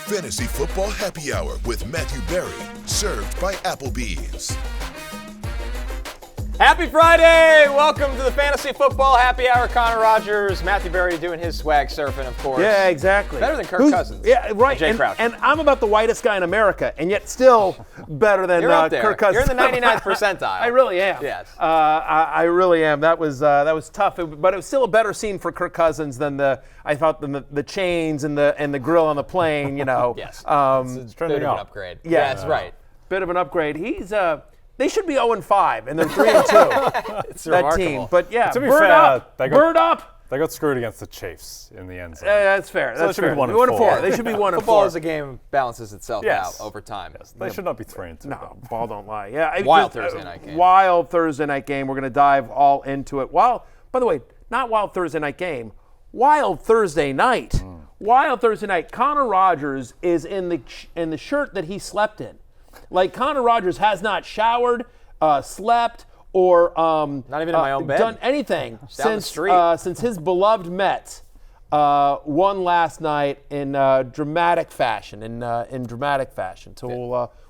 Fantasy Football Happy Hour with Matthew Berry, served by Applebee's. Happy Friday! Welcome to the Fantasy Football Happy Hour. Connor Rogers, Matthew Berry doing his swag surfing, of course. Yeah, exactly. Better than Kirk Cousins. Yeah, right. Jay Crouch. And I'm about the whitest guy in America, and yet still better than You're up there. Kirk Cousins. You're in the 99th percentile. I really am. Yes. I really am. That was tough, but it was still a better scene for Kirk Cousins than the chains and the grill on the plane. You know. Yes. It's Bit of an upgrade. Yeah, that's right. Bit of an upgrade. They should be 0-5, and they're 3-2. It's that remarkable. team. But yeah, To be bird fair, up. Bird up. They got screwed against the Chiefs in the end zone. That's fair. So That's they should fair. be 1-4. 1-4. They should be 1-4. Football is a game balances itself Yes. out over time. Yes, they should not be 3-2. No, ball don't lie. Yeah, Wild Thursday night game. Wild Thursday night game. We're going to dive all into it. By the way, not wild Thursday night game. Wild Thursday night. Wild Thursday night. Connor Rogers is in the shirt that he slept in. Like Connor Rogers has not showered, slept, or not even in my own bed. Done anything since his beloved Mets won last night in dramatic fashion. So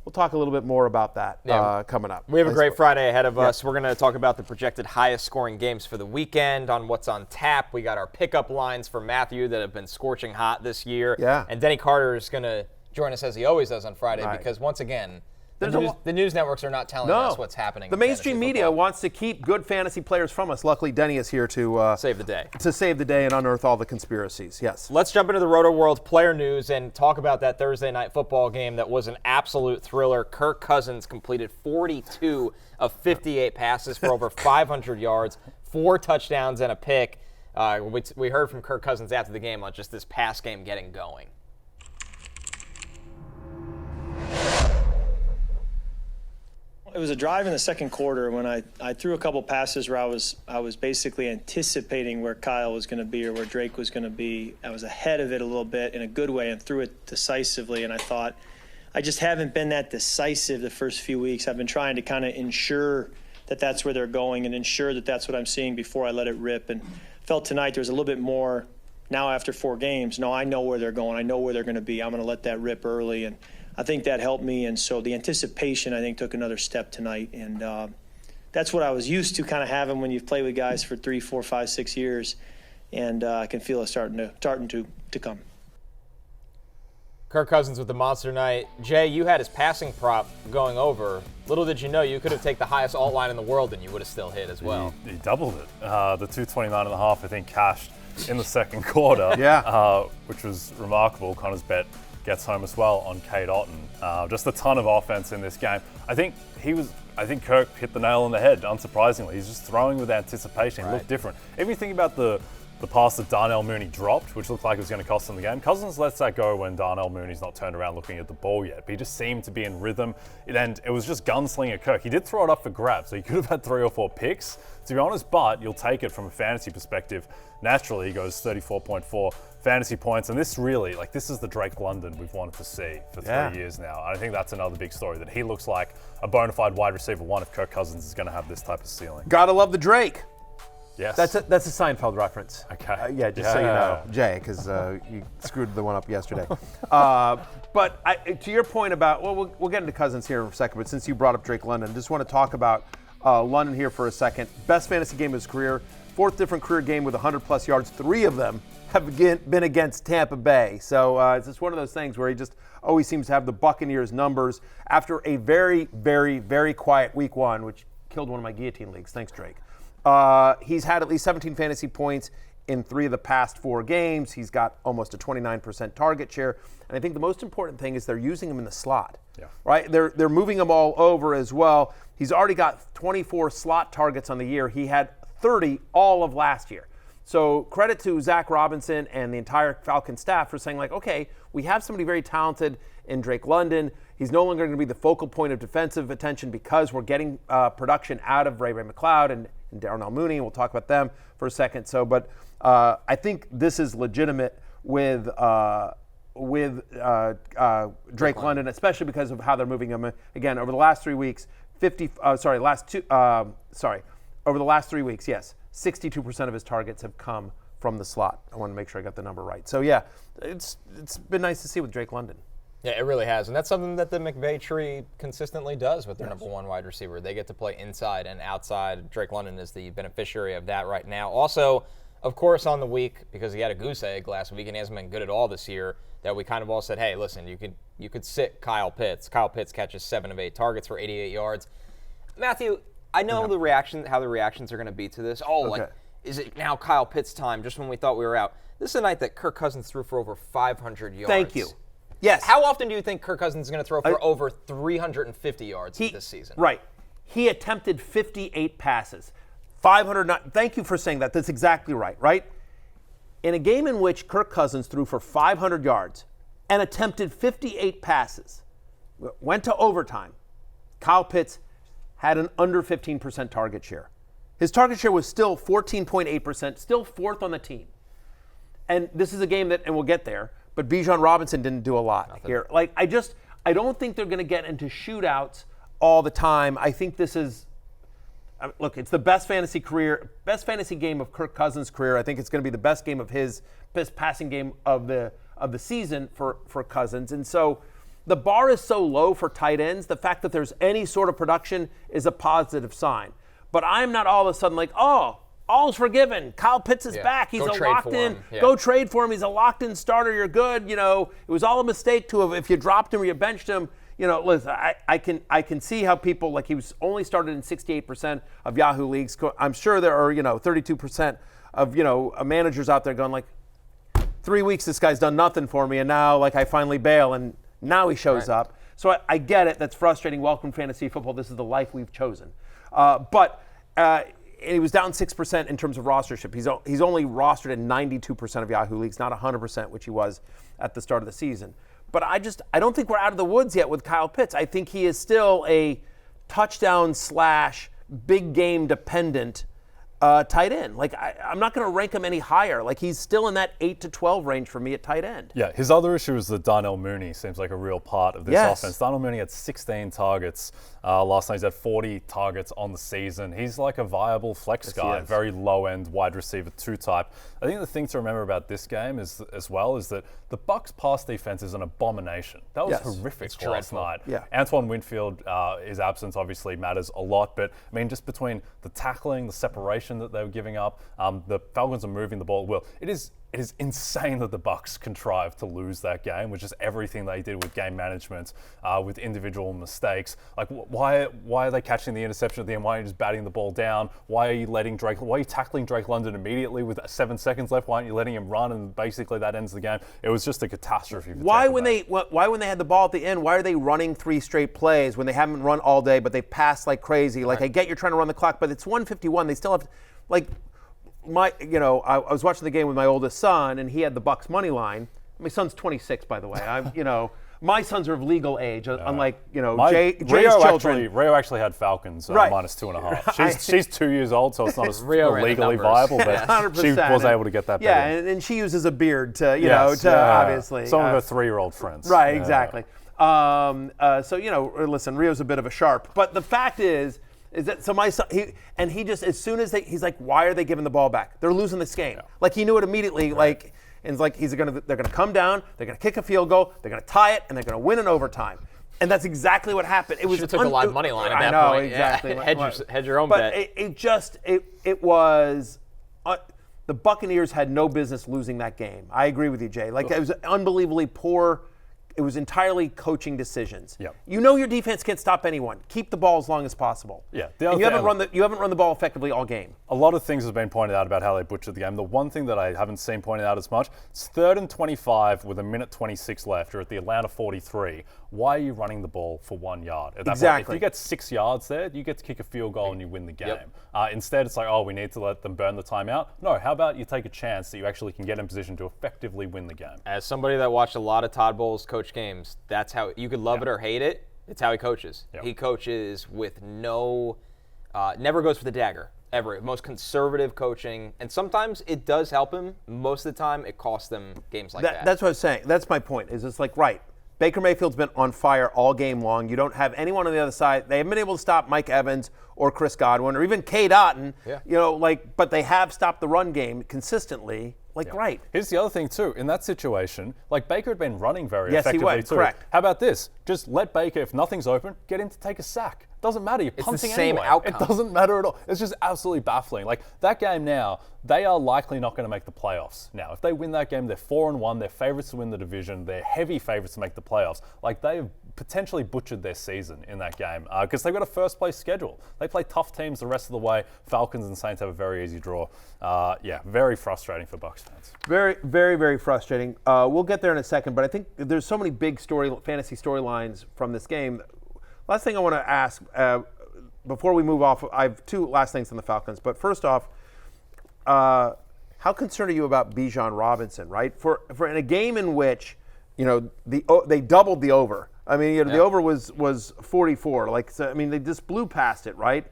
we'll talk a little bit more about that coming up. We have a great Friday ahead of us. We're going to talk about the projected highest scoring games for the weekend, on what's on tap. We got our pickup lines for Matthew that have been scorching hot this year. Yeah. And Denny Carter is going to join us as he always does on Friday because once again, the news networks are not telling us what's happening. The mainstream media wants to keep good fantasy players from us. Luckily, Denny is here to save the day. To save the day and unearth all the conspiracies. Yes. Let's jump into the Roto World player news and talk about that Thursday night football game that was an absolute thriller. Kirk Cousins completed 42 of 58 passes for over 500 yards, 4 touchdowns and a pick. We heard from Kirk Cousins after the game on just this pass game getting going. It was a drive in the second quarter when I threw a couple passes where I was basically anticipating where Kyle was going to be or where Drake was going to be. I was ahead of it a little bit in a good way and threw it decisively. And I thought, I just haven't been that decisive the first few weeks. I've been trying to kind of ensure that that's where they're going and ensure that that's what I'm seeing before I let it rip. And felt tonight there was a little bit more now after 4 games. No, I know where they're going. I know where they're going to be. I'm going to let that rip early. And I think that helped me, and so the anticipation, I think, took another step tonight, and that's what I was used to kind of having when you've played with guys for 3, 4, 5, 6 years, and I can feel it starting to come. Kirk Cousins with the monster night. Jay, you had his passing prop going over. Little did you know you could have taken the highest alt line in the world, and you would have still hit as well. He doubled it. The 229.5, I think, cashed in the second quarter, which was remarkable. Connor's bet gets home as well on Kate Otten. Just a ton of offense in this game. I think Kirk hit the nail on the head, unsurprisingly. He's just throwing with anticipation. He looked different. Even you think about the pass that Darnell Mooney dropped, which looked like it was going to cost him the game. Cousins lets that go when Darnell Mooney's not turned around looking at the ball yet, but he just seemed to be in rhythm. And it was just gunslinger Kirk. He did throw it up for grabs, so he could have had 3 or 4 picks, to be honest, but you'll take it from a fantasy perspective. Naturally, he goes 34.4 fantasy points, and this is the Drake London we've wanted to see for 3 years now. I think that's another big story, that he looks like a bona fide wide receiver 1 if Kirk Cousins is going to have this type of ceiling. Gotta love the Drake. Yes. That's a Seinfeld reference. Okay. So you know, Jay, because you screwed the one up yesterday. But to your point about, we'll get into Cousins here in a second, but since you brought up Drake London, just want to talk about London here for a second. Best fantasy game of his career, 4th different career game with 100-plus yards. 3 of them have been against Tampa Bay. So it's just one of those things where he just always seems to have the Buccaneers numbers after a very, very, very quiet week 1, which killed one of my guillotine leagues. Thanks, Drake. He's had at least 17 fantasy points in 3 of the past 4 games. He's got almost a 29% target share. And I think the most important thing is they're using him in the slot. Right? They're moving him all over as well. He's already got 24 slot targets on the year. He had 30 all of last year. So credit to Zack Robinson and the entire Falcon staff for saying, like, okay, we have somebody very talented in Drake London. He's no longer going to be the focal point of defensive attention because we're getting production out of Ray McLeod and Darnell Mooney. We'll talk about them for a second. So, but I think this is legitimate with Drake London, especially because of how they're moving him. Again, over the last 3 weeks, over the last 3 weeks, yes, 62% of his targets have come from the slot. I want to make sure I got the number right. So yeah, it's been nice to see with Drake London. Yeah, it really has. And that's something that the McVay tree consistently does with their number one wide receiver. They get to play inside and outside. Drake London is the beneficiary of that right now. Also, of course, on the week, because he had a goose egg last week and he hasn't been good at all this year, that we kind of all said, hey, listen, you could sit Kyle Pitts. Kyle Pitts catches 7 of 8 targets for 88 yards. Matthew, I know how the reactions are going to be to this. Like, is it now Kyle Pitts time, just when we thought we were out? This is a night that Kirk Cousins threw for over 500 yards. Thank you. Yes. How often do you think Kirk Cousins is going to throw for over 350 yards this season? Right. He attempted 58 passes. 500. Thank you for saying that. That's exactly right? In a game in which Kirk Cousins threw for 500 yards and attempted 58 passes, went to overtime, Kyle Pitts had an under 15% target share. His target share was still 14.8%, still 4th on the team. And this is a game that, and we'll get there, but Bijan Robinson didn't do a lot here. Like, I don't think they're going to get into shootouts all the time. I think this is, look, it's the best fantasy game of Kirk Cousins' career. I think it's going to be the best game of his best passing game of the season for Cousins. And so the bar is so low for tight ends. The fact that there's any sort of production is a positive sign. But I'm not all of a sudden like, oh, all's forgiven. Kyle Pitts is back. He's a locked-in. Go trade for him. He's a locked-in starter. You're good. It was all a mistake to have, if you dropped him or you benched him. Listen, I can see how people, like, he was only started in 68% of Yahoo leagues. I'm sure there are 32% of managers out there going like, 3 weeks this guy's done nothing for me, and now like I finally bail, and now he shows up. So I get it. That's frustrating. Welcome fantasy football. This is the life we've chosen. But he was down 6% in terms of rostership. He's only rostered in 92% of Yahoo leagues, not 100%, which he was at the start of the season. But I don't think we're out of the woods yet with Kyle Pitts. I think he is still a touchdown / big game dependent tight end. Like, I'm not going to rank him any higher. Like, he's still in that 8 to 12 range for me at tight end. Yeah, his other issue is that Darnell Mooney seems like a real part of this offense. Darnell Mooney had 16 targets last night. He's had 40 targets on the season. He's like a viable flex guy, very low-end wide receiver 2 type. I think the thing to remember about this game is that the Bucs pass defense is an abomination. That was horrific last night. Yeah. Antoine Winfield, his absence obviously matters a lot, but I mean, just between the tackling, the separation that they were giving up, the Falcons are moving the ball well. It is insane that the Bucs contrived to lose that game, which is everything they did with game management, with individual mistakes. Like, why are they catching the interception at the end? Why are you just batting the ball down? Why are you tackling Drake London immediately with 7 seconds left? Why aren't you letting him run? And basically that ends the game. It was just a catastrophe. Why when they had the ball at the end, why are they running 3 straight plays when they haven't run all day, but they pass like crazy? Like, I get you're trying to run the clock, but it's 1:51. They still have, like, I was watching the game with my oldest son, and he had the Bucs money line. My son's 26, by the way. My sons are of legal age, unlike Jay's children. Rio actually had Falcons minus 2.5. She's 2 years old, so it's not as legally viable, but 100%. She was able to get that. Yeah, and she uses a beard to obviously some of her 3-year-old friends. Right, exactly. Listen, Rio's a bit of a sharp, but the fact is that so my son he just, as soon as he's like, why are they giving the ball back? They're losing this game. Like, he knew it immediately. Like, and it's like they're gonna come down, they're gonna kick a field goal, they're gonna tie it, and they're gonna win in overtime. And that's exactly what happened. It was took a live money line at that point. Exactly. Yeah. Hedge your own bet. But it was the Buccaneers had no business losing that game. I agree with you, Jay. Like, it was unbelievably poor. It was entirely coaching decisions. Yep. Your defense can't stop anyone. Keep the ball as long as possible. Yeah. And you haven't run the ball effectively all game. A lot of things have been pointed out about how they butchered the game. The one thing that I haven't seen pointed out as much, it's 3rd and 25 with 1:26 left. You're at the Atlanta 43. Why are you running the ball for 1 yard? At that exactly. point, if you get 6 yards there, you get to kick a field goal and you win the game. Yep. Instead, it's like, we need to let them burn the timeout. No, how about you take a chance that you actually can get in position to effectively win the game? As somebody that watched a lot of Todd Bowles coach games, that's how you could love it or hate it. It's how he coaches. Yep. He coaches with never goes for the dagger. Ever. Most conservative coaching. And sometimes it does help him. Most of the time, it costs them games like that. That's what I was saying. That's my point. Is it's like, right, Baker Mayfield's been on fire all game long. You don't have anyone on the other side. They haven't been able to stop Mike Evans or Chris Godwin or even Cade Otton. Yeah. But they have stopped the run game consistently. Right. Here's the other thing, too. In that situation, like Baker had been running very Yes, he effectively, was. too. Correct. How about this? Just let Baker, if nothing's open, get him to take a sack. Doesn't matter. You're punting It's the same anyway. outcome. It doesn't matter at all. It's just absolutely baffling. Like, that game now, they are likely not going to make the playoffs. Now, if they win that game, they're 4-1. They're favorites to win the division. They're heavy favorites to make the playoffs. Like, they've potentially butchered their season in that game because they've got a first-place schedule. They play tough teams the rest of the way. Falcons and Saints have a very easy draw. Very frustrating for Bucs fans. Very, very, very frustrating. We'll get there in a second, but I think there's so many big fantasy storylines from this game. Last thing I want to ask before we move off, I have two last things on the Falcons. But first off, how concerned are you about Bijan Robinson? Right, for in a game in which they doubled the over. I mean, the over was 44. They just blew past it, right?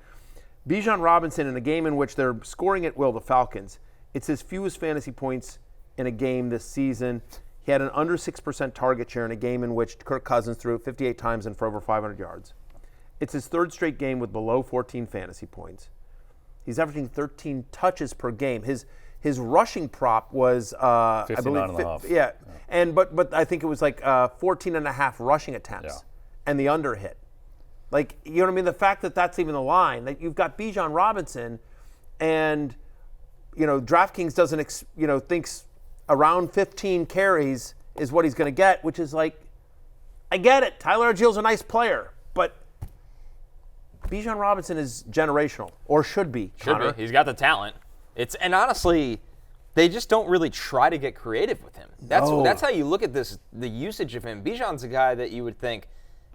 Bijan Robinson in a game in which they're scoring at will, the Falcons. It's his fewest fantasy points in a game this season. He had an under 6% target share in a game in which Kirk Cousins threw it 58 times and for over 500 yards. It's his third straight game with below 14 fantasy points. He's averaging 13 touches per game. His rushing prop was, 59.5. Yeah. But I think it was like 14 and a half rushing attempts and the under hit. Like, you know what I mean? The fact that that's even the line, that you've got Bijan Robinson and, DraftKings doesn't, thinks around 15 carries is what he's going to get, which is like, I get it. Tyler Argiel's a nice player, but Bijan Robinson is generational, or should be. Should be. He's got the talent. And honestly, they just don't really try to get creative with him. That's how you look at this, the usage of him. Bijan's a guy that you would think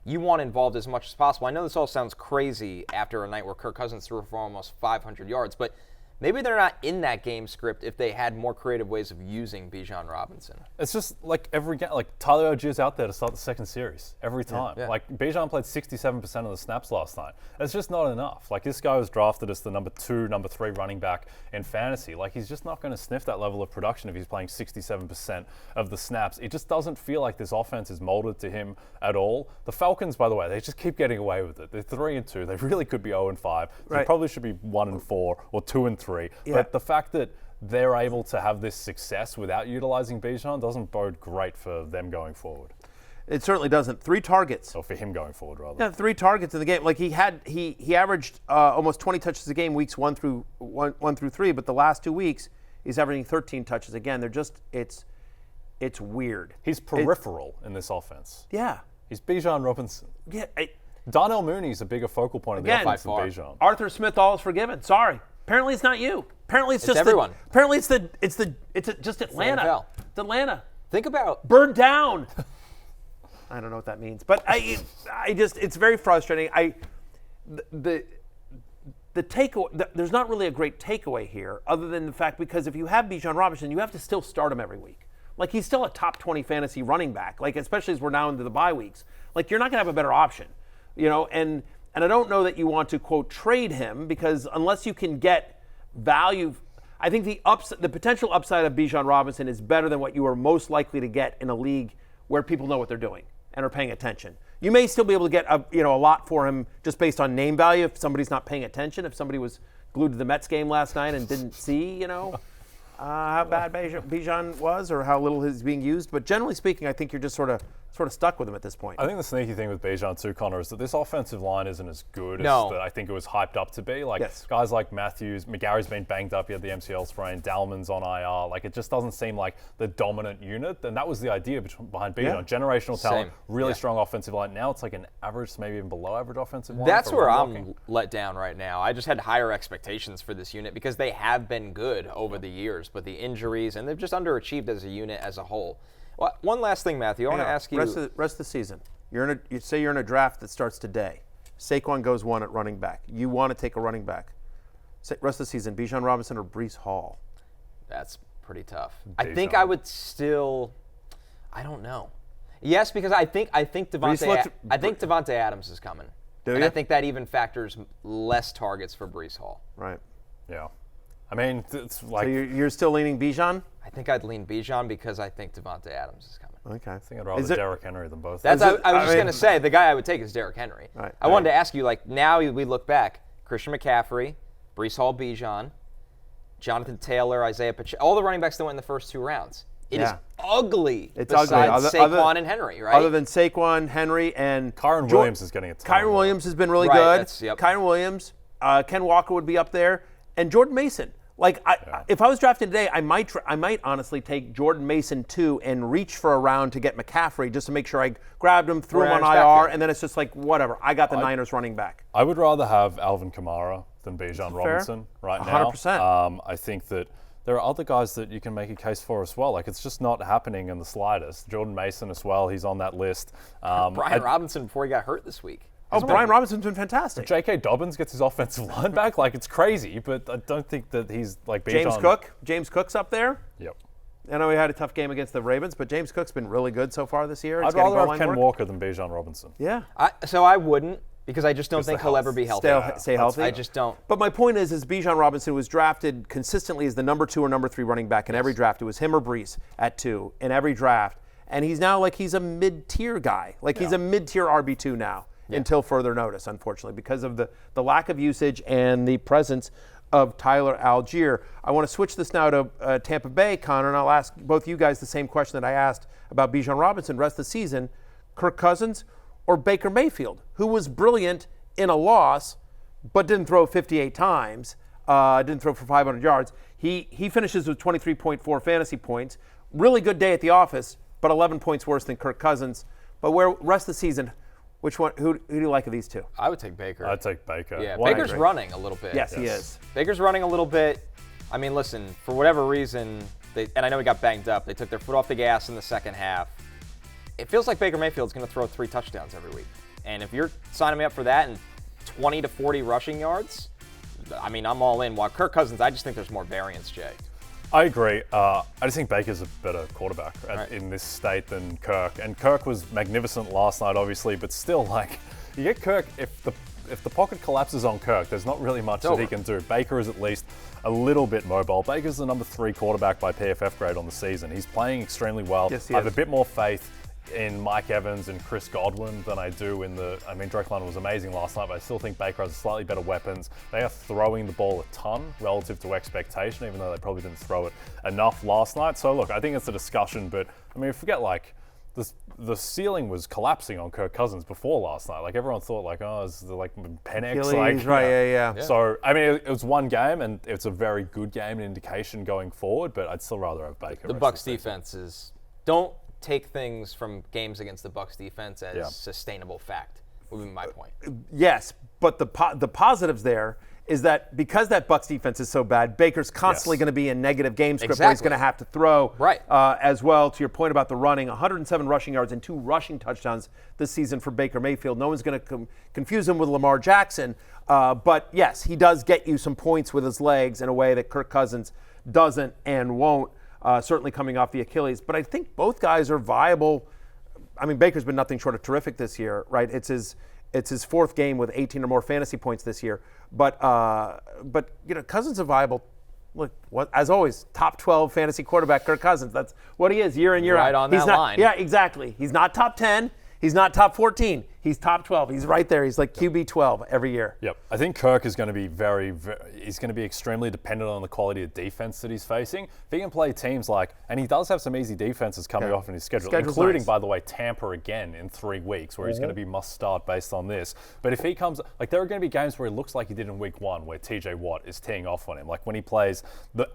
you want involved as much as possible. I know this all sounds crazy after a night where Kirk Cousins threw for almost 500 yards, but maybe they're not in that game script if they had more creative ways of using Bijan Robinson. It's just like every game, like Tyler Argiel's out there to start the second series every time. Yeah. Like Bijan played 67% of the snaps last night. It's just not enough. Like this guy was drafted as the number 2, number 3 running back in fantasy. Like he's just not going to sniff that level of production if he's playing 67% of the snaps. It just doesn't feel like this offense is molded to him at all. The Falcons, by the way, they just keep getting away with it. They're 3-2. They really could be 0-5. They probably should be 1-4 or 2-3. Yeah. But the fact that they're able to have this success without utilizing Bijan doesn't bode great for them going forward. It certainly doesn't. 3 targets. Or for him going forward, rather. Yeah, 3 targets in the game. Like he averaged almost 20 touches a game weeks 1 through 3, but the last 2 weeks he's averaging 13 touches again. They're just it's weird. He's peripheral in this offense. Yeah. He's Bijan Robinson. Yeah. Darnell Mooney's a bigger focal point of the offense than Bijan. Arthur Smith, all is forgiven. Sorry. Apparently it's not you. Apparently it's just everyone. Apparently it's just Atlanta. It's Atlanta. Think about bird down. I don't know what that means, but it's very frustrating. The takeaway, there's not really a great takeaway here, other than the fact because if you have Bijan Robinson, you have to still start him every week. Like he's still a top 20 fantasy running back. Like especially as we're now into the bye weeks. Like you're not gonna have a better option, And I don't know that you want to, quote, trade him because unless you can get value, I think the potential upside of Bijan Robinson is better than what you are most likely to get in a league where people know what they're doing and are paying attention. You may still be able to get a lot for him just based on name value if somebody's not paying attention, if somebody was glued to the Mets game last night and didn't see, how bad Bijan was or how little he's being used. But generally speaking, I think you're just sort of stuck with him at this point. I think the sneaky thing with Bijan too, Connor, is that this offensive line isn't as good as I think it was hyped up to be. Like guys like Matthews, McGarry's been banged up, he had the MCL sprain, Dalman's on IR. Like it just doesn't seem like the dominant unit. And that was the idea behind Bijan. Yeah. Generational talent, really strong offensive line. Now it's like an average, maybe even below average offensive line. That's where I'm let down right now. I just had higher expectations for this unit because they have been good over the years, but the injuries, and they've just underachieved as a unit as a whole. Well, one last thing, Matthew. I want to ask you. Rest of the season. You say you're in a draft that starts today. Saquon goes 1 at running back. You want to take a running back. Rest of the season, Bijan Robinson or Breece Hall? That's pretty tough. I think I would still. I don't know. Yes, because I think Devontae Adams is coming. I think that even factors less targets for Breece Hall. Right. Yeah. I mean, it's like. So you're still leaning Bijan? I think I'd lean Bijan because I think Devontae Adams is coming. Okay. I think I'd rather Derrick Henry than both. I was just going to say, the guy I would take is Derrick Henry. Right. I wanted to ask you, now we look back, Christian McCaffrey, Breece Hall, Bijan, Jonathan Taylor, Isaiah Pacheco, all the running backs that went in the first 2 rounds. It is ugly. It's besides ugly. Saquon and Henry, right? Other than Saquon, Henry, and Kyron Williams is getting a ton. Kyron Williams has been really right, good. Kyron Williams, Ken Walker would be up there, and Jordan Mason. Like, if I was drafting today, I might honestly take Jordan Mason 2 and reach for a round to get McCaffrey just to make sure I grabbed him, threw him on IR, and then it's just like, whatever. I got the Niners running back. I would rather have Alvin Kamara than Bijan Robinson right now. 100%. I think that there are other guys that you can make a case for as well. Like, it's just not happening in the slightest. Jordan Mason as well, he's on that list. Brian Robinson before he got hurt this week. Brian Robinson's been fantastic. J.K. Dobbins gets his offensive line back. Like, it's crazy, but I don't think that he's like Bijan. James Cook's up there. Yep. I know he had a tough game against the Ravens, but James Cook's been really good so far this year. I'd rather have Ken Walker than Bijan Robinson. Yeah. So I wouldn't, because I just don't think he'll ever be healthy. Stay healthy. I just don't. But my point is Bijan Robinson was drafted consistently as the number 2 or number 3 running back in every draft. It was him or Brees at 2 in every draft. And he's now he's a mid-tier guy. He's a mid-tier RB2 now. Until further notice, unfortunately, because of the lack of usage and the presence of Tyler Algier. I want to switch this now to Tampa Bay, Connor, and I'll ask both you guys the same question that I asked about Bijan Robinson rest of the season. Kirk Cousins or Baker Mayfield, who was brilliant in a loss but didn't throw 58 times, didn't throw for 500 yards. He finishes with 23.4 fantasy points. Really good day at the office, but 11 points worse than Kirk Cousins. But where rest of the season, which one? Who do you like of these two? I would take Baker. I'd take Baker. Yeah, Baker's running a little bit. Yes, he is. Baker's running a little bit. I mean, listen, for whatever reason, and I know he got banged up, they took their foot off the gas in the second half. It feels like Baker Mayfield's going to throw 3 touchdowns every week. And if you're signing me up for that and 20 to 40 rushing yards, I mean, I'm all in. While Kirk Cousins, I just think there's more variance, Jay. I agree. I just think Baker's a better quarterback in this state than Kirk. And Kirk was magnificent last night, obviously, but still, you get Kirk, if the pocket collapses on Kirk, there's not really much that he can do. Baker is at least a little bit mobile. Baker's the number 3 quarterback by PFF grade on the season. He's playing extremely well. Yes, he I have is. a bit more faith in Mike Evans and Chris Godwin than I do in Drake London was amazing last night, but I still think Baker has slightly better weapons. They are throwing the ball a ton relative to expectation, even though they probably didn't throw it enough last night. So look, I think it's a discussion, but I mean, forget the ceiling was collapsing on Kirk Cousins before last night. Everyone thought is the Penix, right? So I mean, it was one game, and it's a very good game, an indication going forward. But I'd still rather have Baker. The Bucs defenses don't take things from games against the Bucs defense as sustainable fact, would be my point. Yes, but the positives there is that because that Bucs defense is so bad, Baker's constantly going to be in negative game script where he's going to have to throw as well. To your point about the running, 107 rushing yards and 2 rushing touchdowns this season for Baker Mayfield. No one's going to confuse him with Lamar Jackson. But yes, he does get you some points with his legs in a way that Kirk Cousins doesn't and won't. Certainly coming off the Achilles. But I think both guys are viable. I mean, Baker's been nothing short of terrific this year, right? It's his 4th game with 18 or more fantasy points this year. But Cousins is viable. Look, as always, top 12 fantasy quarterback, Kirk Cousins. That's what he is year in, year out. Right on that line. Yeah, exactly. He's not top 10. He's not top 14. He's top 12. He's right there. He's like QB 12 every year. Yep. I think Kirk is going to be he's going to be extremely dependent on the quality of defense that he's facing. If he can play teams and he does have some easy defenses coming off in his schedule, including, by the way, Tampa again in 3 weeks, where he's going to be must start based on this. But if he comes, there are going to be games where he looks like he did in week 1, where TJ Watt is teeing off on him. Like when he plays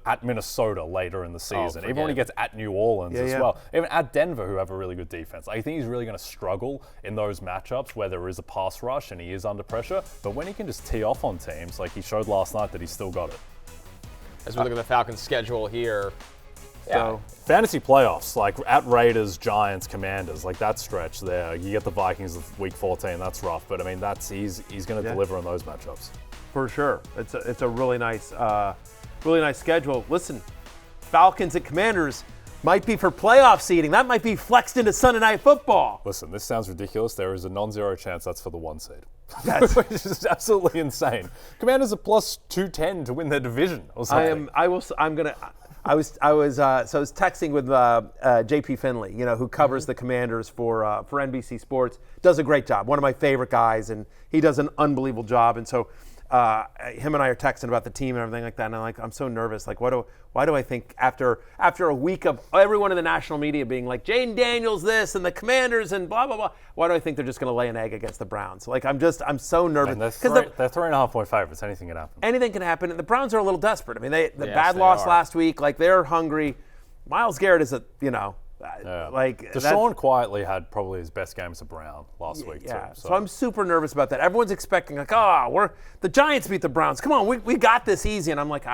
at Minnesota later in the season, even when he gets at New Orleans as well, even at Denver, who have a really good defense. I think he's really going to struggle in those matchups where there is a pass rush and he is under pressure. But when he can just tee off on teams, like he showed last night that he's still got it. As we look at the Falcons' schedule here, so fantasy playoffs, at Raiders, Giants, Commanders, that stretch there. You get the Vikings of week 14, that's rough. But I mean, he's going to deliver in those matchups. For sure. It's a really nice schedule. Listen, Falcons and Commanders might be for playoff seeding. That might be flexed into Sunday Night Football. Listen, this sounds ridiculous. There is a non-zero chance that's for the 1 seed. Which is absolutely insane. Commanders are plus 210 to win their division or something. I was texting with JP Finley, who covers the Commanders for NBC Sports. Does a great job. One of my favorite guys, and he does an unbelievable job. And so him and I are texting about the team and everything like that, and I'm so nervous. Like, why do I think after a week of everyone in the national media being like, Jayden Daniels this and the Commanders and blah blah blah, why do I think they're just going to lay an egg against the Browns? Like, I'm so nervous. Because they're 3.5-point favorites. Anything can happen. Anything can happen, and the Browns are a little desperate. I mean, the Yes, bad they loss are. last week. Like, they're hungry. Myles Garrett is Deshaun quietly had probably his best game as a Brown last week, yeah. too. So I'm super nervous about that. Everyone's expecting the Giants beat the Browns. Come on, we got this easy. And I'm like,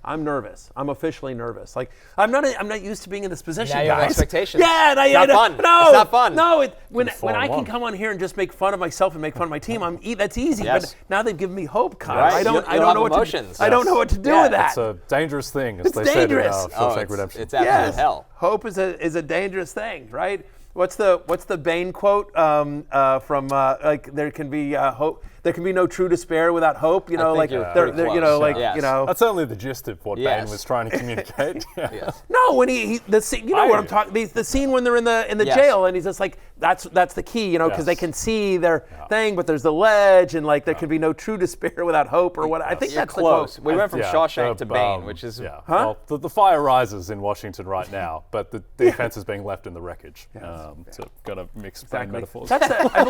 I'm nervous. I'm officially nervous. Like, I'm not used to being in this position, Now you guys. have expectations. Yeah, It's not fun. No, It's not fun. No, when I 4-1. can come on here and just make fun of myself and make fun of my team, that's easy. Yes. But now they've given me hope, Kyle. Right. I don't You'll know have what emotions. I don't know what to do Yeah, with that. It's a dangerous thing, as It's they dangerous. said in Shawshank Redemption. It's absolute hell. Hope is a dangerous thing, right? What's the Bane quote from like there can be hope, there can be no true despair without hope. You know, think like you're they're, pretty they're, you close. know, like Yes. you know. That's only the gist of what Yes. Bane was trying to communicate. Yes. No, when the scene, you know what I'm talking. The scene when they're in the Yes. jail and he's just like that's the key, you know, because they Yes. can see their thing, but there's the ledge and like there can be no true despair without hope or what. I think You're that's close. the quote. We went from Shawshank to Bane, Bane, which is Well, the fire rises in Washington right now, but the defense is being left in the wreckage. So gonna mix Bane metaphors. I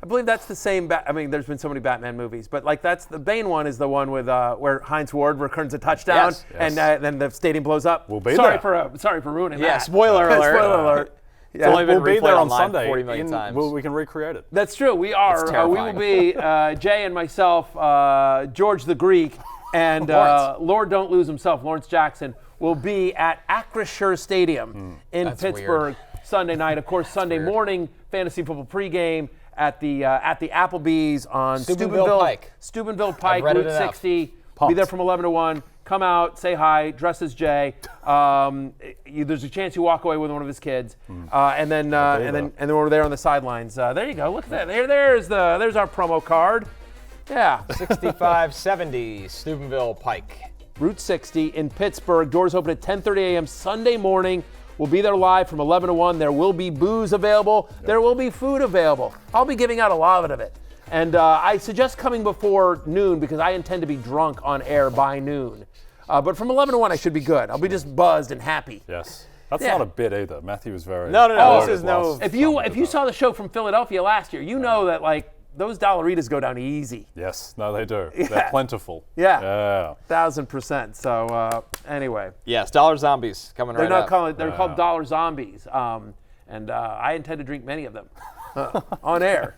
believe that's the same. I mean, there's been so many Batman movies, but like that's the Bane one is the one with where Heinz Ward returns a touchdown Yes. and then the stadium blows up. We'll be sorry there. sorry for ruining Yeah, that. spoiler alert. Spoiler alert. It's only been We'll be replayed there on online Sunday. 40 million times. We can recreate it. That's true. We are. It's We will terrifying. be Jay and myself, George the Greek, and Lawrence. Lord don't lose himself, Lawrence Jackson, will be at Acrisure Stadium in That's Pittsburgh Sunday night. Of course, Sunday morning fantasy football pregame at the Applebee's on Steubenville Pike. Steubenville Pike, read it Route enough. 60. Be Pumped. there from 11 to 1. Come out, say hi, dress as Jay. There's a chance you walk away with one of his kids, and then we're there on the sidelines. There you go. Look at that. There's our promo card. Yeah, 6570 Steubenville Pike. Route 60 in Pittsburgh. Doors open at 10:30 a.m. Sunday morning. We'll be there live from 11 to 1. There will be booze available. There will be food available. I'll be giving out a lot of it. And I suggest coming before noon because I intend to be drunk on air by noon. But from 11 to 1, I should be good. I'll be just buzzed and happy. Yes. That's Yeah. not a bit either. Matthew was very. No. loaded This is no- last If time you we did that. saw the show from Philadelphia last year, you know that like those Dollaritas go down easy. Yes. No, they do. Yeah. They're plentiful. Yeah. 1,000%. So anyway, Yes, Dollar Zombies coming they're right not up. calling. They're called Dollar Zombies. And I intend to drink many of them on air.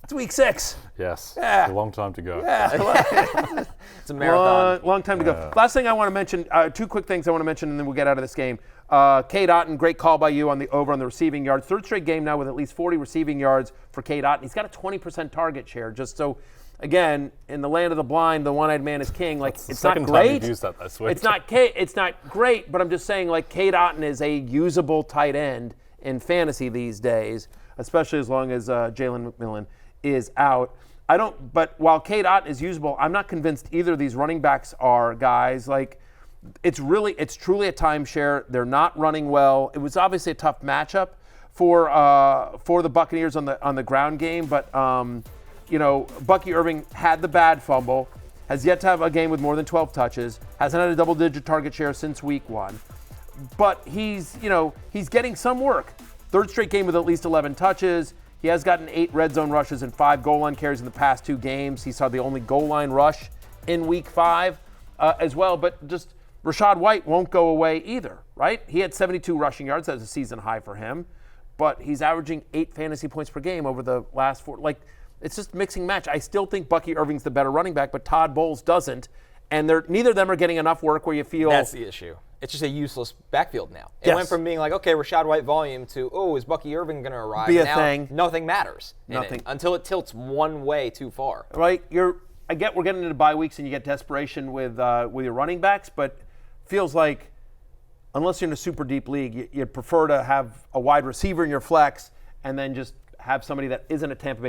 It's week 6. Yes. Yeah. A long time to go. It's a marathon. Long time to go. Last thing I want to mention, 2 quick things I want to mention, and then we'll get out of this game. Cade Otton, great call by you on the over on the receiving yards. 3rd straight game now with at least 40 receiving yards for Cade Otton. He's got a 20% target share. Just so, again, in the land of the blind, the one-eyed man is king. Like That's the it's not second time great. you've used that this week. It's not great, but I'm just saying like Cade Otton is a usable tight end in fantasy these days, especially as long as Jalen McMillan is out. But while Cade Otton is usable, I'm not convinced either of these running backs are guys. Like, it's truly a timeshare. They're not running well. It was obviously a tough matchup for the Buccaneers on the ground game, but Bucky Irving had the bad fumble, has yet to have a game with more than 12 touches, hasn't had a double-digit target share since week 1. But he's getting some work. 3rd straight game with at least 11 touches. He has gotten 8 red zone rushes and 5 goal line carries in the past 2 games. He saw the only goal line rush in week 5 as well. But just Rachaad White won't go away either, right? He had 72 rushing yards. That's a season high for him. But he's averaging 8 fantasy points per game over the last 4. Like, it's just mixing match. I still think Bucky Irving's the better running back, but Todd Bowles doesn't. And neither of them are getting enough work where you feel That's the issue. It's just a useless backfield now. It Yes. went from being like, okay, Rachaad White volume to, is Bucky Irving going to arrive? Be a now, thing. Nothing matters. in it, Nothing. until it tilts one way too far. right? I get we're getting into bye weeks and you get desperation with your running backs, but feels like unless you're in a super deep league, you'd prefer to have a wide receiver in your flex and then just have somebody that isn't a Tampa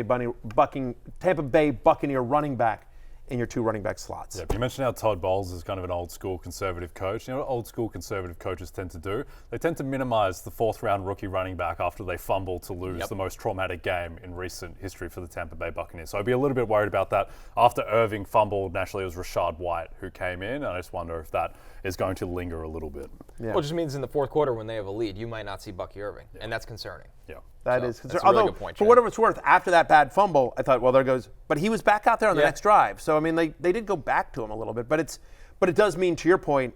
Bay Buccaneer running back in your 2 running back slots. Yeah, you mentioned how Todd Bowles is kind of an old school conservative coach. You know what old school conservative coaches tend to do? They tend to minimize the 4th round rookie running back after they fumble to lose the most traumatic game in recent history for the Tampa Bay Buccaneers. So I'd be a little bit worried about that. After Irving fumbled, naturally it was Rashad White who came in, and I just wonder if that is going to linger a little bit. Yeah. Well, it just means in the 4th quarter when they have a lead, you might not see Bucky Irving, and that's concerning. Yeah. That is concerning. That's a really Although, good point, for Jay. whatever it's worth, after that bad fumble, I thought, well, there goes. But he was back out there on the next drive. So, I mean, they did go back to him a little bit. But it does mean, to your point,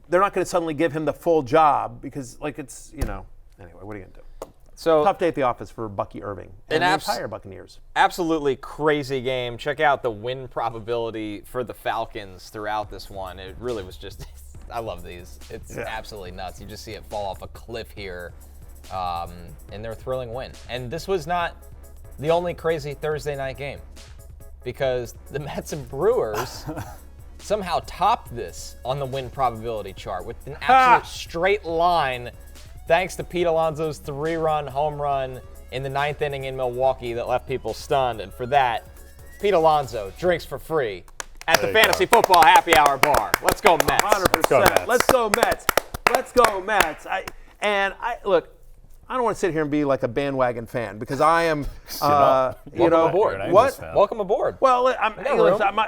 they're not going to suddenly give him the full job because, like, it's, anyway, what are you going to do? So tough day at the office for Bucky Irving and the entire Buccaneers. Absolutely crazy game. Check out the win probability for the Falcons throughout this one. It really was just, I love these. It's absolutely nuts. You just see it fall off a cliff here. And their thrilling win. And this was not the only crazy Thursday night game because the Mets and Brewers somehow topped this on the win probability chart with an absolute straight line thanks to Pete Alonso's 3-run home run in the 9th inning in Milwaukee that left people stunned. And for that, Pete Alonso drinks for free at the Fantasy Football Happy Hour bar. Let's go Mets. 100%. Let's go Mets. Let's go Mets. Look, I don't want to sit here and be like a bandwagon fan because I am, Welcome aboard. What? Welcome aboard. Well,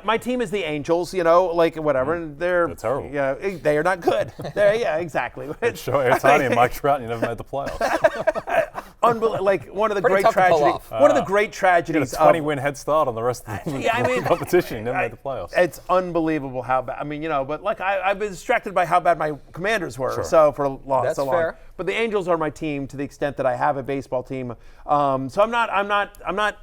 my team is the Angels, whatever, and they're terrible. Yeah, they are not good. Exactly. Shohei Ohtani and Mike Trout, you never made the playoffs. Like one of the Pretty great tough to pull tragedies. off. One of the great tragedies. Got a 20-win head start on the rest of the competition. You never made the playoffs. It's unbelievable how bad. I mean, but like I've been distracted by how bad my Commanders were. So for so long. Fair. But the Angels are my team to the extent that I have a baseball team. So I'm not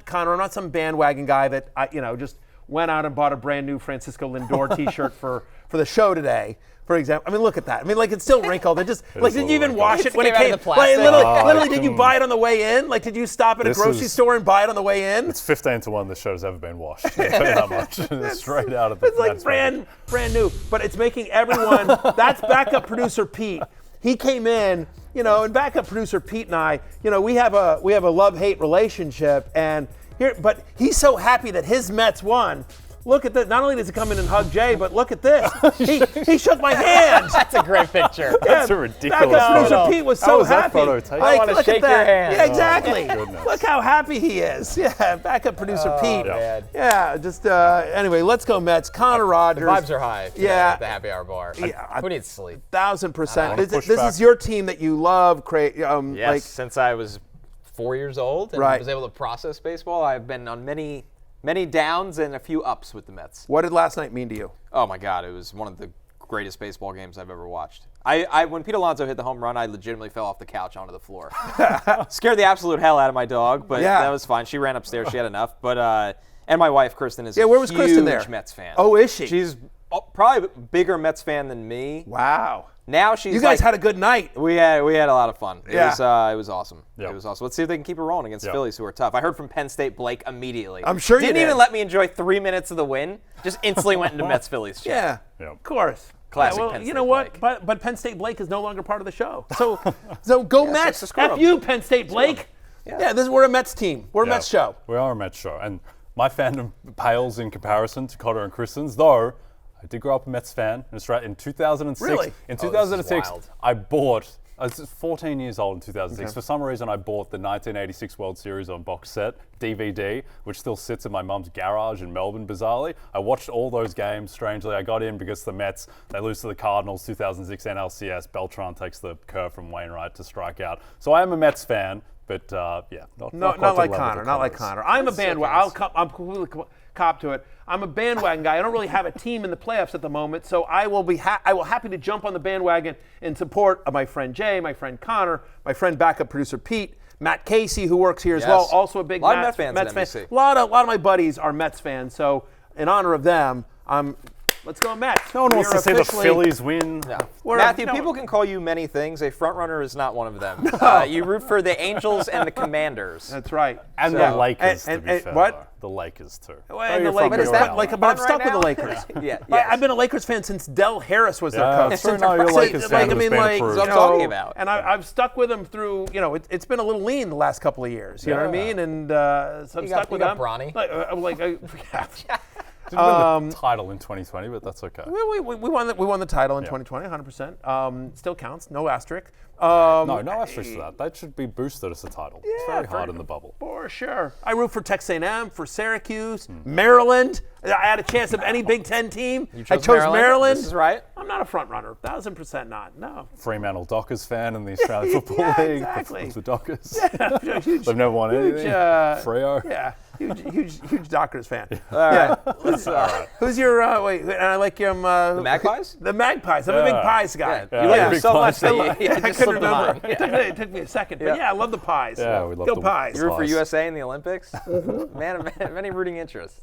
Connor. I'm not some bandwagon guy that just went out and bought a brand new Francisco Lindor T-shirt for the show today. For example, I mean, look at that. I mean, like it's still wrinkled. It just did you even wash it when it came? Like, literally, did you buy it on the way in? Like, did you stop at a grocery store and buy it on the way in? It's 15-1. This show's ever been washed. I'll tell you how much. It's straight out of the. It's like brand new, but it's making everyone. That's backup producer Pete. He came in, and backup producer Pete and I, we have a love-hate relationship, and but he's so happy that his Mets won. Look at that. Not only does he come in and hug Jay, but look at this. He shook my hand. That's a great picture. That's a ridiculous backup producer photo. Pete was so happy. That photo taken? I want to shake your hand. Yeah, exactly. goodness. Look how happy he is. Yeah, backup producer Pete. Man. Yeah, just anyway, let's go Mets. Connor Rogers. The vibes are high today Yeah. at the happy hour bar. Who needs sleep? 1,000%. This back. is your team that you love. Yes, since I was 4 years old and Right. was able to process baseball, I've been on many downs and a few ups with the Mets. What did last night mean to you? Oh my God, it was one of the greatest baseball games I've ever watched. I when Pete Alonso hit the home run, I legitimately fell off the couch onto the floor. Scared the absolute hell out of my dog, but that was fine. She ran upstairs. She had enough. But and my wife, Kristen, is where was Kristen there? huge Mets fan. Oh, is she? She's probably a bigger Mets fan than me. Wow. Now she's You guys had a good night. We had a lot of fun. It was awesome. Yep. It was awesome. Let's see if they can keep it rolling against Phillies, who are tough. I heard from Penn State Blake immediately. I'm sure you didn't did. even let me enjoy 3 minutes of the win. Just instantly went into Mets Phillies chat. Yeah, Yep. of course. Classic Well, Penn you State know what? Blake. But Penn State Blake is no longer part of the show. So go Mets. so screw F 'em. you, Penn State Blake. Yeah, we're a Mets team. We're a Mets show. We are a Mets show. And my fandom pales in comparison to Cotter and Kristen's, though I did grow up a Mets fan. And it's right, in 2006, Really? in 2006, wild. I was 14 years old in 2006. Okay. For some reason, I bought the 1986 World Series on box set, DVD, which still sits in my mum's garage in Melbourne, bizarrely. I watched all those games, strangely. I got in because the Mets, they lose to the Cardinals, 2006 NLCS. Beltran takes the curve from Wainwright to strike out. So I am a Mets fan, but not like Connor. Not like Connor. I'm a bandwagon. I'm completely cop to it. I'm a bandwagon guy. I don't really have a team in the playoffs at the moment, so I will happy to jump on the bandwagon in support of my friend Jay, my friend Connor, my friend backup producer Pete, Matt Casey, who works here as well, also a big Mets fan. fans. A lot of my buddies are Mets fans, so in honor of them, let's go Mets. No one wants to see the Phillies win. No. Matthew, people can call you many things. A front runner is not one of them. You root for the Angels and the Commanders. That's right. And the Lakers, to be fair. What? The Lakers, too. And the Lakers. But I'm stuck with the Lakers. Yes. I've been a Lakers fan since Del Harris was their coach. True. No, you're a Lakers fan. that's what I'm talking about. And I've stuck with them through, it's been a little lean the last couple of years. You know what I mean? And so I'm stuck with them. Bronny. Didn't win the title in 2020, but that's okay. We won the title in 2020, 100%. Still counts, no asterisk. No asterisk to that. That should be boosted as a title. It's very hard in the bubble. For sure. I root for Texas A&M, for Syracuse, Maryland. I had a chance of any Big Ten team. I chose Maryland. This is right. I'm not a front runner. 1,000% not. No. Fremantle Dockers fan in the Australian Football League. Exactly. The Dockers. Yeah, huge, They've never won anything. Freo. Yeah. Huge Dockers fan. All right. Who's your? I like your. The Magpies? The Magpies. I'm a big Pies guy. You like them so much that I just couldn't slipped the mind. remember. It took me a second, but I love the Pies. Yeah, we love Go the Pies. You root for USA in the Olympics? Man of many rooting interests.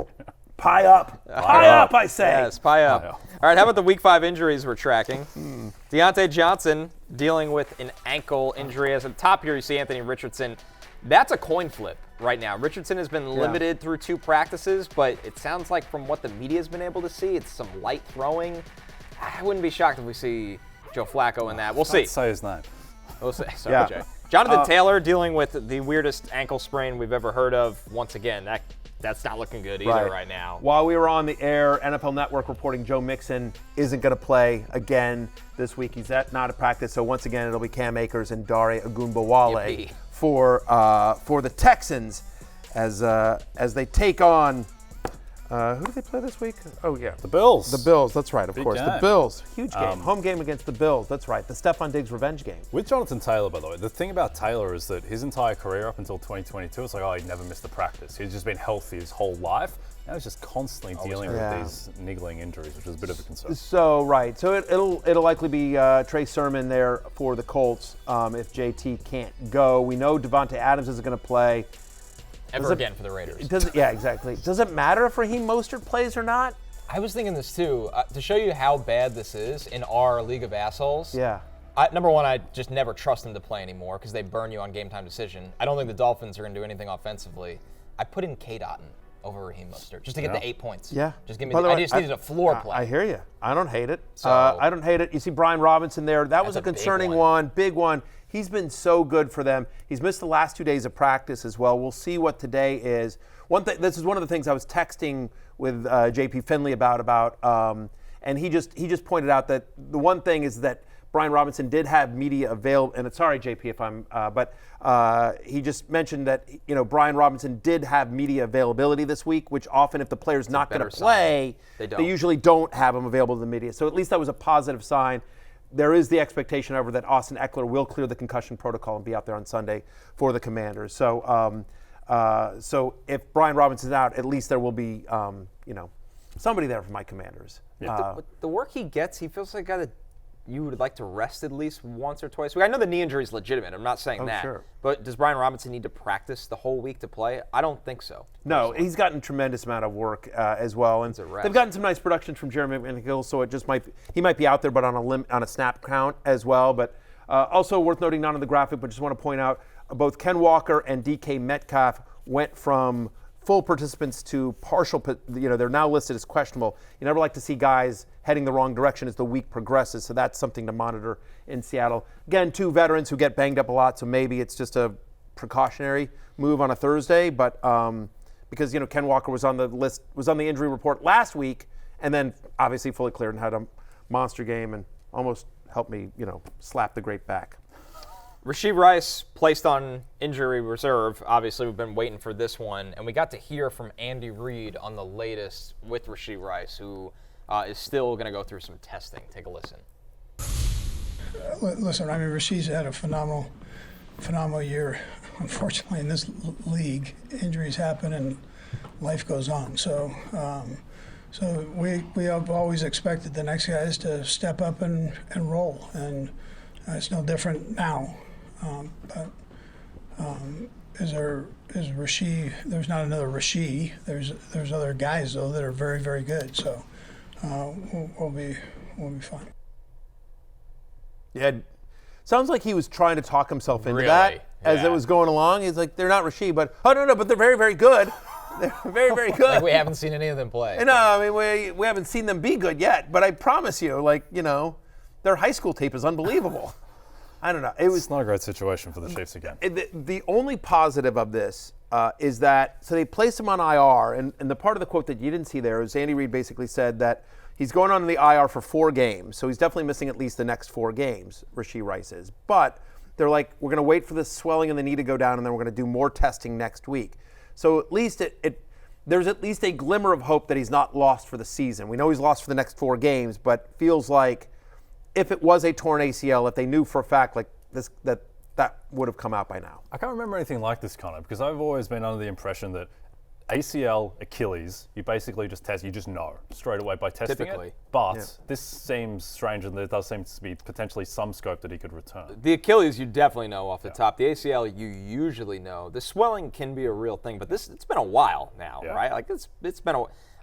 Pie up. Pie up, I say. Yes, pie up. All right, how about the Week 5 injuries we're tracking? Deontay Johnson dealing with an ankle injury. As a top here, you see Anthony Richardson. That's a coin flip right now. Richardson has been limited through 2 practices, but it sounds like from what the media has been able to see, it's some light throwing. I wouldn't be shocked if we see Joe Flacco in that. We'll see. Say his name. We'll see. Sorry, Jay. Jonathan Taylor dealing with the weirdest ankle sprain we've ever heard of. Once again, that's not looking good either right now. While we were on the air, NFL Network reporting Joe Mixon isn't going to play again this week. He's not at practice, so once again it'll be Cam Akers and Dare Ogunbowale for the Texans as they take on. Who do they play this week? Oh, yeah. The Bills. The Bills, that's right, of course. Game. The Bills. Huge game. Home game against the Bills, that's right. The Stephon Diggs revenge game. With Jonathan Taylor, by the way, the thing about Taylor is that his entire career up until 2022, it's like, he'd never missed a practice. He's just been healthy his whole life. Now he's just constantly dealing with these niggling injuries, which is a bit of a concern. So, right. So it'll likely be Trey Sermon there for the Colts if JT can't go. We know Devontae Adams isn't going to play. Ever again for the Raiders. Yeah, exactly. Does it matter if Raheem Mostert plays or not? I was thinking this too. To show you how bad this is in our league of assholes. Yeah. Number one, I just never trust them to play anymore because they burn you on game time decision. I don't think the Dolphins are going to do anything offensively. I put in K-Dotton over Raheem Mostert just to get the 8 points. Yeah. Just give me. I just needed a floor play. I hear you. I don't hate it. I don't hate it. You see Bijan Robinson there. That was a concerning big one. He's been so good for them. He's missed the last 2 days of practice as well. We'll see what today is. This is one of the things I was texting with JP Finley about, and he just pointed out that the one thing is that Bijan Robinson did have media available, and sorry JP if I'm, but he just mentioned that Bijan Robinson did have media availability this week, which often if the player's not going to play, they usually don't have him available to the media. So at least that was a positive sign. There is the expectation, however, that Austin Eckler will clear the concussion protocol and be out there on Sunday for the Commanders. So, so if Bijan Robinson's out, at least there will be, somebody there for my Commanders. Yeah. The work he gets, he feels like a guy that you would like to rest at least once or twice. I know the knee injury is legitimate. I'm not saying that. Sure. But does Bijan Robinson need to practice the whole week to play? I don't think so. No, he's gotten a tremendous amount of work as well, and they've gotten some nice production from Jeremy McNichol. So it just he might be out there, but on a snap count as well. But also worth noting, not on the graphic, but just want to point out both Ken Walker and DK Metcalf went from full participants to partial. They're now listed as questionable. You never like to see guys heading the wrong direction as the week progresses, so that's something to monitor in Seattle. Again, 2 veterans who get banged up a lot, so maybe it's just a precautionary move on a Thursday. But because Ken Walker was on the list, was on the injury report last week, and then obviously fully cleared and had a monster game and almost helped me, slap the great back. Rashee Rice placed on injury reserve. Obviously, we've been waiting for this one, and we got to hear from Andy Reid on the latest with Rashee Rice, who is still going to go through some testing. Take a listen. Listen, Rashee's had a phenomenal year. Unfortunately, in this league, injuries happen and life goes on. So we have always expected the next guys to step up and roll, and it's no different now. Is Rashee? There's not another Rashee. There's other guys though that are very, very good. So we'll be fine. Yeah, sounds like he was trying to talk himself into that as it was going along. He's like, they're not Rashee, but but they're very, very good. They're very, very good. Like we haven't seen any of them play. No, I mean we haven't seen them be good yet. But I promise you, their high school tape is unbelievable. I don't know. It's not a great situation for the Chiefs again. The only positive of this is that, so they placed him on IR, and the part of the quote that you didn't see there is Andy Reid basically said that he's going on the IR for 4 games, so he's definitely missing at least the next 4 games, Rashee Rice is. But they're like, we're going to wait for the swelling and the knee to go down, and then we're going to do more testing next week. So at least there's at least a glimmer of hope that he's not lost for the season. We know he's lost for the next 4 games, but feels like if it was a torn ACL, if they knew for a fact like this that would have come out by now. I can't remember anything like this, Connor, because I've always been under the impression that ACL, Achilles, you basically just test, you just know straight away by testing Typically. it. But this seems strange, and there does seem to be potentially some scope that he could return. The Achilles, you definitely know off the top. The ACL, you usually know. The swelling can be a real thing, but it's been a while now, right? Like it's been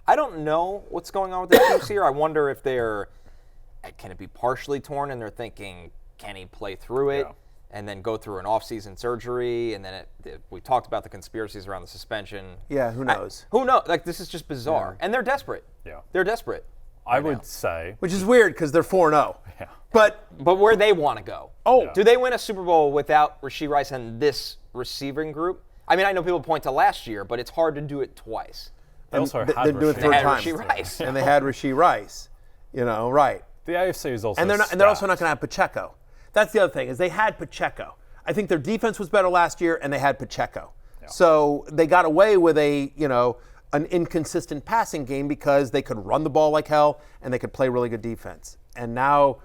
I don't know what's going on with the Chiefs here. I wonder if can it be partially torn, and they're thinking, can he play through it? Yeah. And then go through an off-season surgery, and then we talked about the conspiracies around the suspension. Yeah, who knows? Who knows? Like, this is just bizarre. And they're desperate. Yeah. They're desperate. I would say. Which is weird because they're 4-0. Yeah. But where they want to go. Oh. Do they win a Super Bowl without Rashee Rice and this receiving group? I mean, I know people point to last year, but it's hard to do it twice. They also had Rashee Rice. And they had Rashee Rice. Right. The AFC is also and they're also not going to have Pacheco. That's the other thing, is they had Pacheco. I think their defense was better last year, and they had Pacheco. Yeah. So they got away with an inconsistent passing game because they could run the ball like hell and they could play really good defense. And now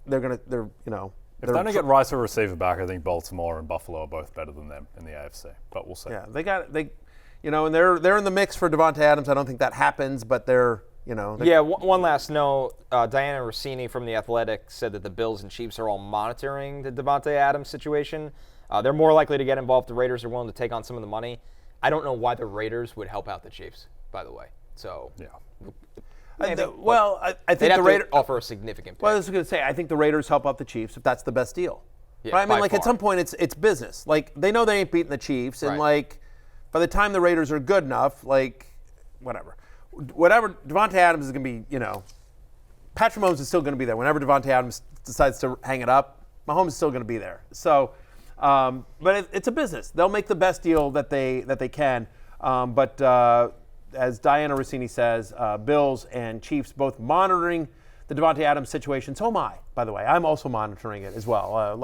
if they're going to get Rice or receiver back, I think Baltimore and Buffalo are both better than them in the AFC. But we'll see. Yeah, and they're in the mix for Devontae Adams. I don't think that happens, but they're. One last note. Diana Rossini from The Athletic said that the Bills and Chiefs are all monitoring the Devontae Adams situation. They're more likely to get involved. The Raiders are willing to take on some of the money. I don't know why the Raiders would help out the Chiefs, by the way. So, I think the Raiders offer a significant pick. Well, I was going to say, I think the Raiders help out the Chiefs if that's the best deal. Yeah, right? I mean, at some point, it's business. Like, they know they ain't beating the Chiefs, and by the time the Raiders are good enough, whatever, Devontae Adams is going to be, Patrick Mahomes is still going to be there. Whenever Devontae Adams decides to hang it up, Mahomes is still going to be there. So, but it's a business. They'll make the best deal that they can. But as Diana Rossini says, Bills and Chiefs both monitoring the Devontae Adams situation. So am I, by the way. I'm also monitoring it as well.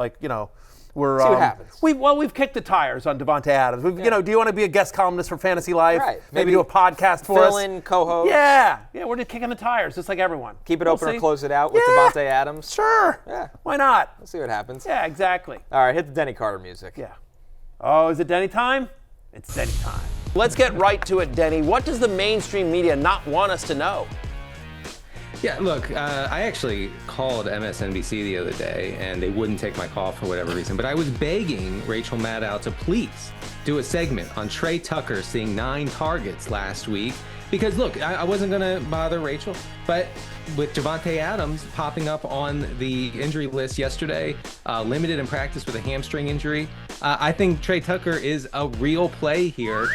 We're see what happens. We've kicked the tires on Devontae Adams. Do you want to be a guest columnist for Fantasy Life? Right. Maybe do a podcast for us. Fill in, co-host. Yeah, we're just kicking the tires, just like everyone. Keep it open or close it out with Devontae Adams. Sure. Yeah. Why not? We'll see what happens. Yeah, exactly. All right, hit the Denny Carter music. Yeah. Oh, is it Denny time? It's Denny time. Let's get right to it, Denny. What does the mainstream media not want us to know? Yeah, look, I actually called MSNBC the other day, and they wouldn't take my call for whatever reason. But I was begging Rachel Maddow to please do a segment on Trey Tucker seeing 9 targets last week. Because, look, I wasn't going to bother Rachel, but with Devontae Adams popping up on the injury list yesterday, limited in practice with a hamstring injury, I think Trey Tucker is a real play here.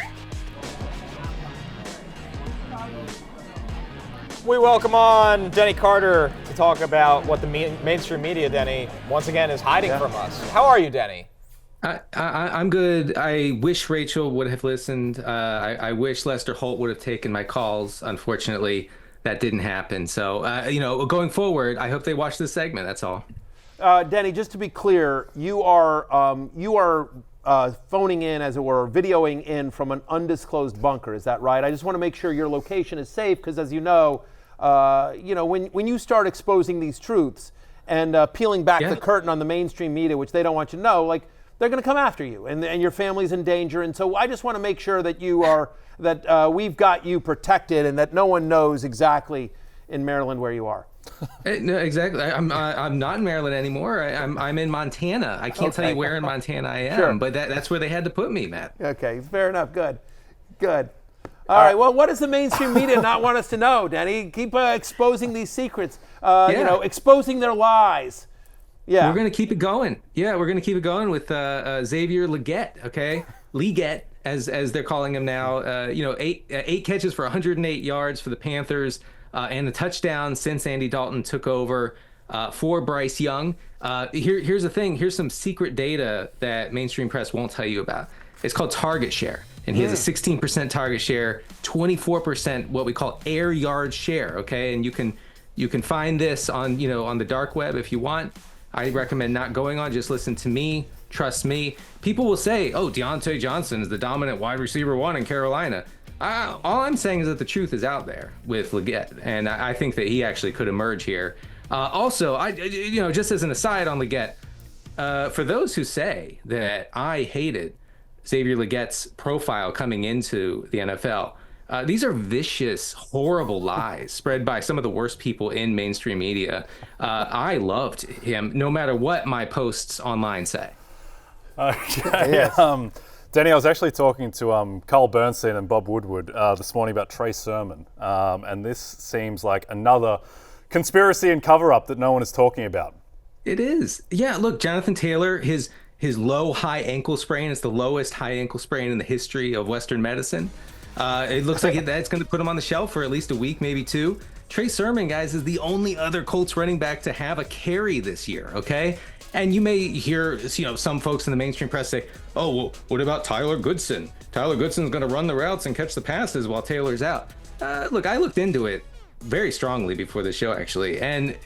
We welcome on Denny Carter to talk about what the mainstream media, Denny, once again is hiding from us. How are you, Denny? I'm good. I wish Rachel would have listened. I wish Lester Holt would have taken my calls. Unfortunately, that didn't happen. So, going forward, I hope they watch this segment. That's all. Denny, just to be clear, you are phoning in, as it were, videoing in from an undisclosed bunker. Is that right? I just want to make sure your location is safe because, as you know, when you start exposing these truths and peeling back the curtain on the mainstream media, which they don't want you to know, they're going to come after you, and your family's in danger. And so I just want to make sure that we've got you protected and that no one knows exactly in Maryland where you are. No, exactly. I'm not in Maryland anymore. I'm in Montana. I can't tell you where in Montana I am, but that's where they had to put me, Matt. Okay, fair enough. Good. All right. Well, what does the mainstream media not want us to know, Denny? Keep exposing these secrets. Exposing their lies. Yeah. We're going to keep it going. Yeah, we're going to keep it going with Xavier Legette, okay? Legette, as they're calling him now. 8 catches for 108 yards for the Panthers and a touchdown since Andy Dalton took over for Bryce Young. Here's the thing. Here's some secret data that mainstream press won't tell you about. It's called target share. And he has a 16% target share, 24% what we call air yard share, okay? And you can find this on, on the dark web if you want. I recommend not going on, just listen to me, trust me. People will say, oh, Deontay Johnson is the dominant wide receiver 1 in Carolina. All I'm saying is that the truth is out there with Legette, and I think that he actually could emerge here. Also, just as an aside on Legette, for those who say that I hated Xavier Legette's profile coming into the NFL, these are vicious, horrible lies spread by some of the worst people in mainstream media. I loved him, no matter what my posts online say. Okay. Yes. Denny, I was actually talking to Carl Bernstein and Bob Woodward this morning about Trey Sermon, and this seems like another conspiracy and cover-up that no one is talking about. It is. Yeah, look, Jonathan Taylor, his low high ankle sprain is the lowest high ankle sprain in the history of Western medicine. It looks like that's going to put him on the shelf for at least a week, maybe 2. Trey Sermon, guys, is the only other Colts running back to have a carry this year, okay? And you may hear, some folks in the mainstream press say, oh, well, what about Tyler Goodson? Tyler Goodson's going to run the routes and catch the passes while Taylor's out. Look, I looked into it very strongly before the show, actually. And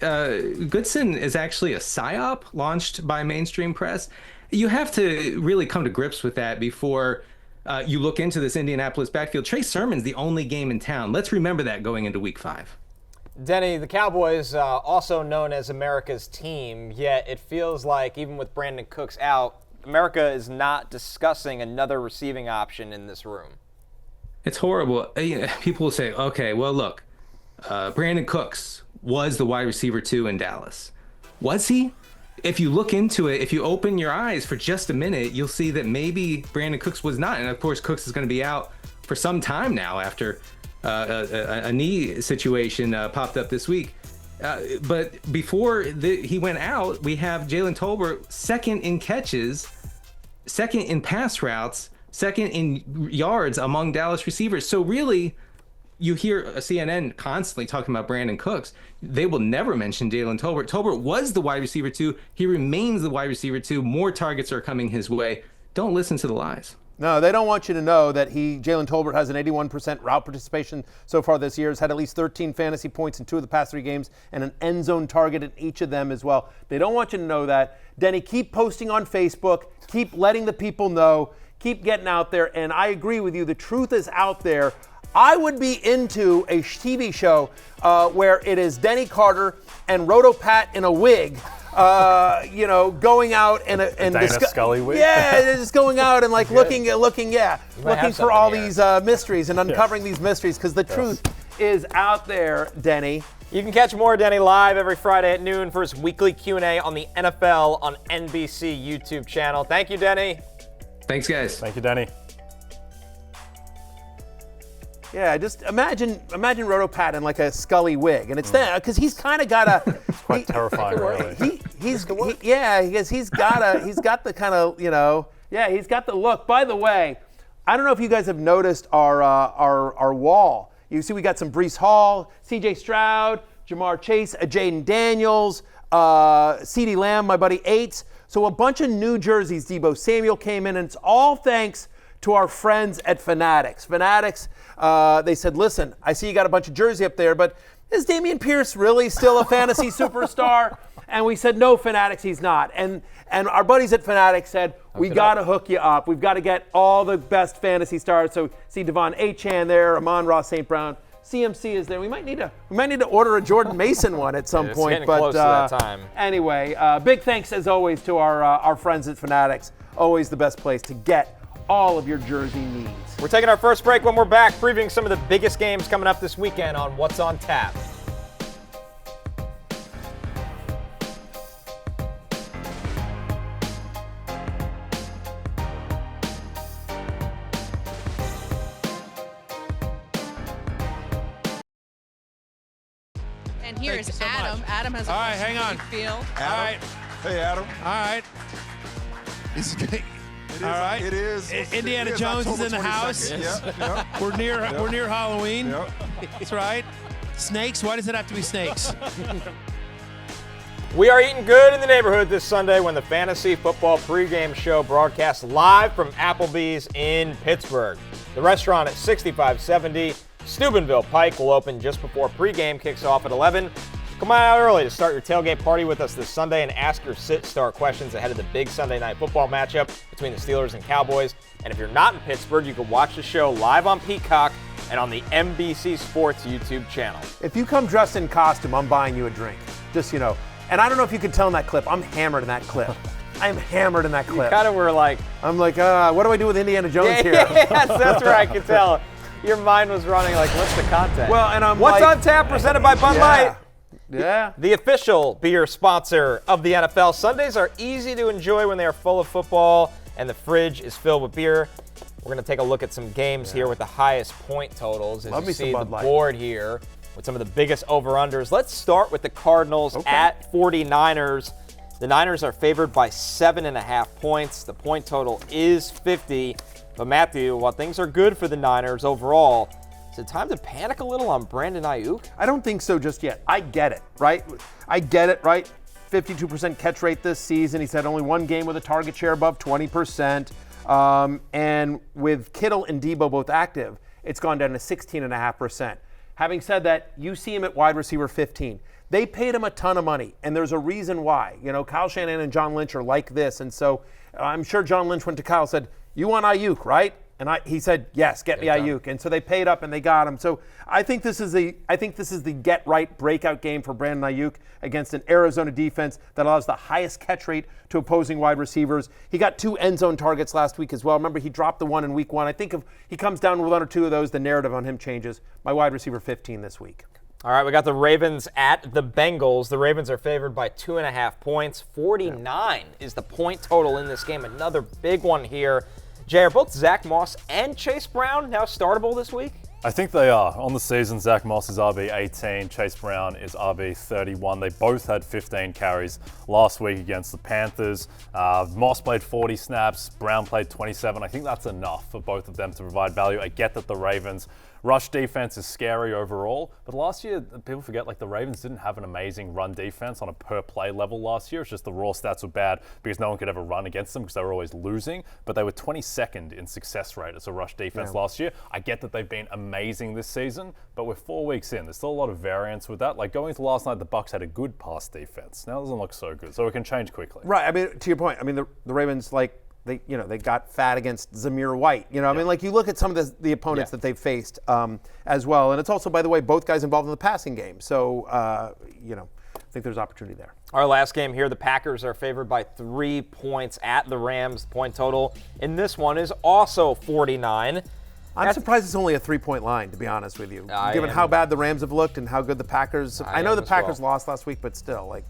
Goodson is actually a psyop launched by mainstream press. You have to really come to grips with that before you look into this Indianapolis backfield. Trey Sermon's the only game in town. Let's remember that going into week 5. Denny, the Cowboys, also known as America's team, yet it feels like even with Brandon Cooks out, America is not discussing another receiving option in this room. It's horrible. People will say, okay, well, look, Brandon Cooks was the wide receiver 2 in Dallas. Was he? If you look into it, if you open your eyes for just a minute, you'll see that maybe Brandon Cooks was not. And of course, Cooks is going to be out for some time now after a knee situation popped up this week. But before he went out, we have Jalen Tolbert second in catches, second in pass routes, second in yards among Dallas receivers. So really, you hear CNN constantly talking about Brandon Cooks. They will never mention Jalen Tolbert. Tolbert was the wide receiver 2. He remains the wide receiver 2. More targets are coming his way. Don't listen to the lies. No, they don't want you to know that Jalen Tolbert has an 81% route participation so far this year. Has had at least 13 fantasy points in 2 of the past 3 games and an end zone target in each of them as well. They don't want you to know that. Denny, keep posting on Facebook. Keep letting the people know. Keep getting out there. And I agree with you. The truth is out there. I would be into a TV show where it is Denny Carter and Roto Pat in a wig, going out and Scully wig. Yeah, just going out and looking for all these mysteries and uncovering these mysteries because the truth is out there, Denny. You can catch more Denny live every Friday at noon for his weekly Q&A on the NFL on NBC YouTube channel. Thank you, Denny. Thanks, guys. Thank you, Denny. Yeah, just imagine Roto Pat in a Scully wig, and it's there because he's kind of got a. It's quite terrifying, really. He's got the kind of he's got the look. By the way, I don't know if you guys have noticed our wall. You see, we got some Breece Hall, C.J. Stroud, Jamar Chase, Jayden Daniels, CeeDee Lamb, my buddy Eights. So a bunch of new jerseys. Deebo Samuel came in, and it's all thanks to our friends at Fanatics. Fanatics, they said, listen, I see you got a bunch of jersey up there, but is Dameon Pierce really still a fantasy superstar? And we said, no, Fanatics, he's not. And our buddies at Fanatics said, we got to hook you up. We've got to get all the best fantasy stars. So see Devon Achane there, Amon-Ra St. Brown. CMC is there. We might need to order a Jordan Mason one at some point. But close to that time. Anyway, big thanks as always to our friends at Fanatics. Always the best place to get all of your jersey needs. We're taking our first break. When we're back, previewing some of the biggest games coming up this weekend on What's on Tap. And here's Adam. Adam has a all right, hang on. Field. All right. Hey, Adam. All right. All right. It is. Indiana Jones is in the house. Yeah. We're near Halloween. Yep. That's right. Snakes. Why does it have to be snakes? We are eating good in the neighborhood this Sunday when the Fantasy Football pregame show broadcasts live from Applebee's in Pittsburgh. The restaurant at 6570 Steubenville Pike will open just before pregame kicks off at 11. Come on out early to start your tailgate party with us this Sunday and ask your sit-start questions ahead of the big Sunday night football matchup between the Steelers and Cowboys. And if you're not in Pittsburgh, you can watch the show live on Peacock and on the NBC Sports YouTube channel. If you come dressed in costume, I'm buying you a drink. Just, you know. And I don't know if you can tell in that clip. I'm hammered in that clip. I am hammered in that clip. You kind of were like... I'm like, what do I do with Indiana Jones here? Yes, that's where I could tell. Your mind was running like, what's the content? Well, and I'm What's like, on tap presented by Bud Light? Yeah. The official beer sponsor of the NFL. Sundays are easy to enjoy when they are full of football and the fridge is filled with beer. We're going to take a look at some games here with the highest point totals. As you see the board here with some of the biggest over-unders. Let's start with the Cardinals at 49ers. The Niners are favored by 7.5 points. The point total is 50. But Matthew, while things are good for the Niners overall, is it time to panic a little on Brandon Aiyuk? I don't think so just yet. I get it, right? 52% catch rate this season. He's had only one game with a target share above 20%. And with Kittle and Debo both active, it's gone down to 16.5%. Having said that, you see him at wide receiver 15. They paid him a ton of money, and there's a reason why. You know, Kyle Shanahan and John Lynch are like this, and so I'm sure John Lynch went to Kyle and said, "You want Aiyuk, right?" And he said, "Yes, get me Aiyuk." And so they paid up and they got him. So I think this is the get right breakout game for Brandon Aiyuk against an Arizona defense that allows the highest catch rate to opposing wide receivers. He got 2 end zone targets last week as well. Remember, he dropped the one in week 1. I think if he comes down with 1 or 2 of those, the narrative on him changes. My wide receiver 15 this week. All right, we got the Ravens at the Bengals. The Ravens are favored by 2.5 points. 49 is the point total in this game. Another big one here. Jay, are both Zack Moss and Chase Brown now startable this week? I think they are. On the season, Zack Moss is RB 18, Chase Brown is RB 31. They both had 15 carries last week against the Panthers. Moss played 40 snaps, Brown played 27. I think that's enough for both of them to provide value. I get that the Ravens' rush defense is scary overall, but last year, people forget, like, the Ravens didn't have an amazing run defense on a per-play level last year. It's just the raw stats were bad because no one could ever run against them because they were always losing, but they were 22nd in success rate as a rush defense last year. I get that they've been amazing this season, but we're 4 weeks in. There's still a lot of variance with that. Like, going into last night, the Bucs had a good pass defense. Now it doesn't look so good, so it can change quickly. Right. I mean, to your point, I mean, the Ravens, like, they got fat against Zamir White. You know, I mean, like, you look at some of the opponents that they've faced as well. And it's also, by the way, both guys involved in the passing game. So, I think there's opportunity there. Our last game here, the Packers are favored by 3 points at the Rams. The point total in this one is also 49. I'm surprised it's only a 3-point line, to be honest with you, given how bad the Rams have looked and how good the Packers. I know the Packers lost last week, but still, like,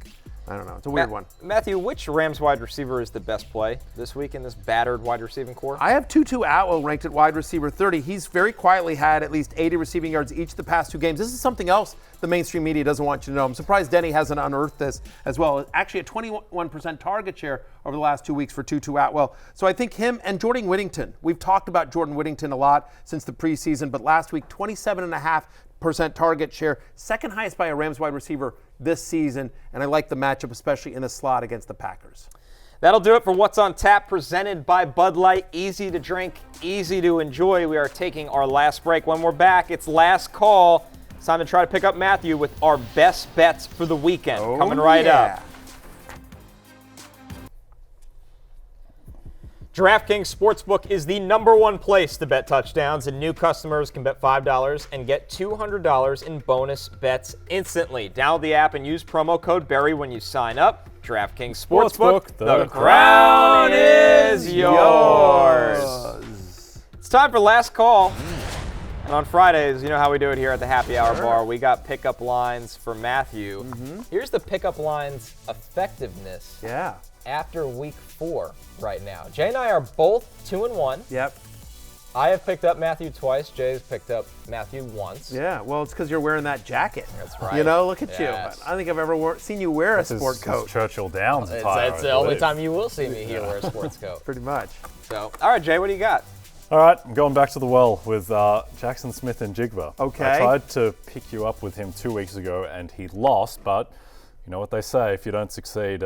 I don't know. It's a weird one. Matthew, which Rams wide receiver is the best play this week in this battered wide receiving core? I have Tutu Atwell ranked at wide receiver 30. He's very quietly had at least 80 receiving yards each of the past 2 games. This is something else the mainstream media doesn't want you to know. I'm surprised Denny hasn't unearthed this as well. Actually, a 21% target share over the last 2 weeks for Tutu Atwell. So I think him and Jordan Whittington. We've talked about Jordan Whittington a lot since the preseason, but last week, 27.5% target share, second highest by a Rams wide receiver this season, and I like the matchup, especially in the slot against the Packers. That'll do it for What's on Tap, presented by Bud Light. Easy to drink, easy to enjoy. We are taking our last break. When we're back, it's last call. It's time to try to pick up Matthew with our best bets for the weekend. Coming right up. DraftKings Sportsbook is the #1 place to bet touchdowns, and new customers can bet $5 and get $200 in bonus bets instantly. Download the app and use promo code Barry when you sign up. DraftKings Sportsbook, the crown is yours. It's time for last call. And on Fridays, you know how we do it here at the Happy Hour Bar. We got pickup lines for Matthew. Here's the pickup lines effectiveness. After week 4 right now. Jay and I are both 2-1. Yep. I have picked up Matthew twice. Jay has picked up Matthew once. Yeah, well, it's because you're wearing that jacket. That's right. You know, look at you. I don't think I've ever seen you wear a sport coat. It's Churchill Downs attire. It's the only time you will see me here wear a sports coat. Pretty much. So, all right, Jay, what do you got? All right, I'm going back to the well with Jaxon Smith-Njigba. Okay. I tried to pick you up with him 2 weeks ago, and he lost, but you know what they say, if you don't succeed,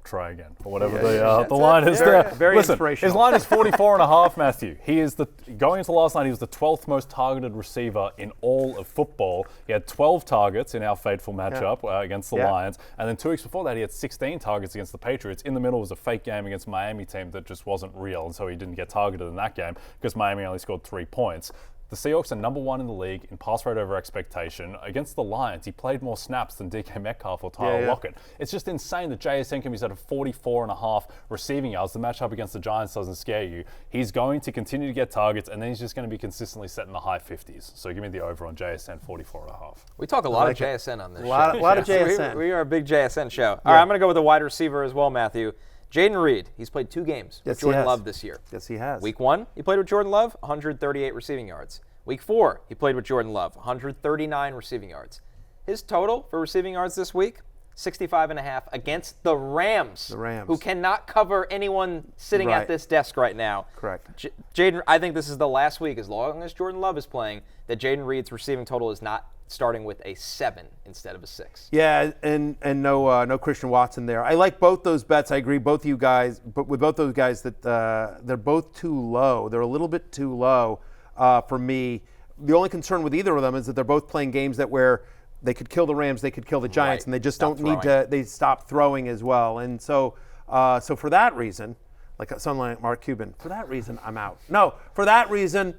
try again, or whatever the line is very, there. very Listen, inspirational. his line is 44.5, Matthew. He is going into last night, he was the 12th most targeted receiver in all of football. He had 12 targets in our fateful matchup against the Lions, and then 2 weeks before that, he had 16 targets against the Patriots. In the middle was a fake game against a Miami team that just wasn't real, and so he didn't get targeted in that game because Miami only scored 3 points. The Seahawks are number 1 in the league in pass rate over expectation. Against the Lions, he played more snaps than DK Metcalf or Tyler Lockett. It's just insane that JSN can be set at 44.5 receiving yards. The matchup against the Giants doesn't scare you. He's going to continue to get targets, and then he's just going to be consistently set in the high 50s. So give me the over on JSN 44.5. We talk a lot of JSN on this show. A lot of JSN. We are a big JSN show. All right, I'm going to go with a wide receiver as well, Matthew. Jayden Reed, he's played 2 games with Jordan Love this year. Yes, he has. Week 1, he played with Jordan Love, 138 receiving yards. Week 4, he played with Jordan Love, 139 receiving yards. His total for receiving yards this week, 65.5 against the Rams. Who cannot cover anyone sitting at this desk right now. Correct. Jayden, I think this is the last week, as long as Jordan Love is playing, that Jayden Reed's receiving total is not starting with a 7 instead of a 6. Yeah, and no Christian Watson there. I like both those bets. I agree, both of you guys, but with both those guys that they're both too low. They're a little bit too low for me. The only concern with either of them is that they're both playing games where they could kill the Rams, they could kill the Giants, and they just don't need to. They stop throwing as well, and so for that reason, like someone like Mark Cuban, for that reason I'm out. No, for that reason,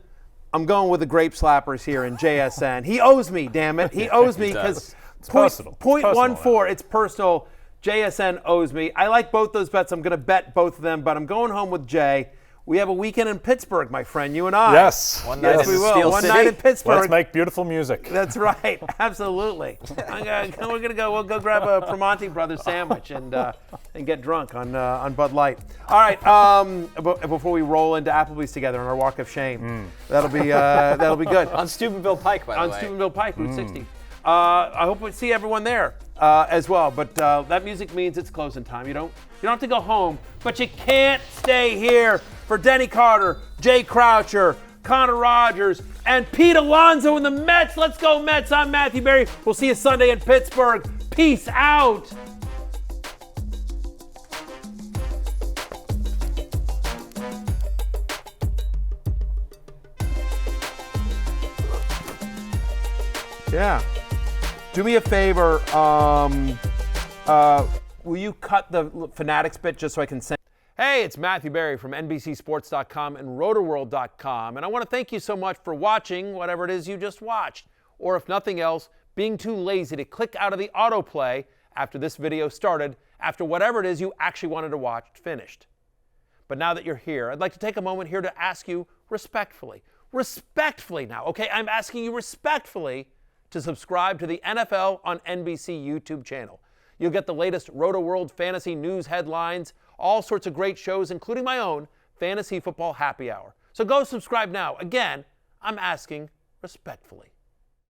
I'm going with the grape slappers here in JSN. He owes me, damn it. He owes me because .14. It's personal. JSN owes me. I like both those bets. I'm going to bet both of them, but I'm going home with Jay. We have a weekend in Pittsburgh, my friend, you and I. Yes. One night we will. One night in Pittsburgh. Let's make beautiful music. That's right. Absolutely. We'll go grab a Primanti Brothers sandwich and get drunk on Bud Light. All right. Before we roll into Applebee's together on our walk of shame, that'll be good. On Steubenville Pike, by the way. On Steubenville Pike, Route 60. I hope we see everyone there as well. But that music means it's closing time. You don't have to go home, but you can't stay here. For Denny Carter, Jay Croucher, Connor Rogers, and Pete Alonso in the Mets. Let's go Mets. I'm Matthew Berry. We'll see you Sunday in Pittsburgh. Peace out. Yeah. Do me a favor. Will you cut the Fanatics bit just so I can send? Hey, it's Matthew Berry from NBCSports.com and RotoWorld.com, and I want to thank you so much for watching whatever it is you just watched, or if nothing else, being too lazy to click out of the autoplay after this video started, after whatever it is you actually wanted to watch finished. But now that you're here, I'd like to take a moment here to ask you respectfully now, okay? I'm asking you respectfully to subscribe to the NFL on NBC YouTube channel. You'll get the latest RotoWorld fantasy news headlines, all sorts of great shows, including my own Fantasy Football Happy Hour. So go subscribe now. Again, I'm asking respectfully.